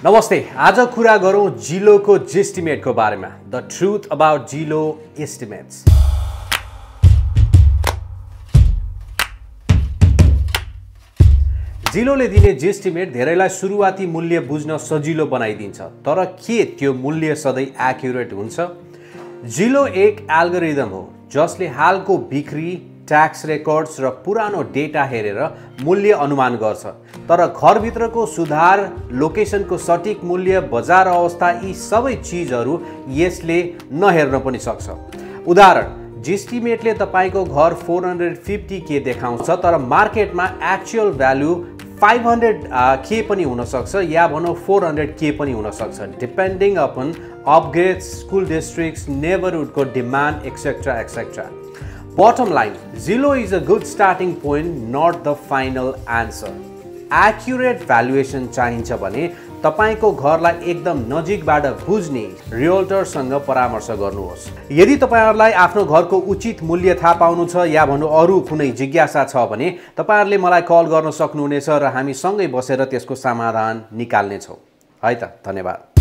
नमस्ते। आज कुरा गरौँ जिलोको जेस्टिमेटको बारेमा। द ट्रुथ अबाउट जिलो एस्टिमेट्स। जिलोले दिने जेस्टिमेट धेरैलाई सुरुवाती मूल्य बुझ्न सजिलो बनाइदिन्छ, तर के त्यो मूल्य सधैँ एक्युरेट हुन्छ? जिलो एक एल्गोरिदम हो जसले हालको बिक्री, ट्याक्स रेकर्ड्स र पुरानो डेटा हेरेर मूल्य अनुमान गर्छ। तर घरभित्रको सुधार, लोकेसनको सटिक मूल्य, बजार अवस्था यी सबै चिजहरू यसले नहेर्न पनि सक्छ। उदाहरण, जेस्टिमेटले तपाईको घर 450K देखाउँछ, तर मार्केटमा एक्चुअल भ्यालु 500K पनि हुन सक्छ, या भनौँ 400K पनि हुन सक्छ, depending upon upgrades, school districts, नेबरहुडको demand etcetera etcetera. Bottom line, Zillow is a good starting point, not the final answer. Accurate valuation चाहिन्छ भने तपाईको घरलाई एकदम नजिकबाट बुझ्ने रियल्टरसँग परामर्श गर्नुहोस्। यदि तपाईहरुलाई आफ्नो घरको उचित मूल्य थाहा पाउनु छ या भन्नु अरु कुनै जिज्ञासा छ भने तपाईहरुले मलाई कल गर्न सक्नुहुनेछ र हामी सँगै बसेर त्यसको समाधान निकाल्ने छौं। है त, धन्यवाद।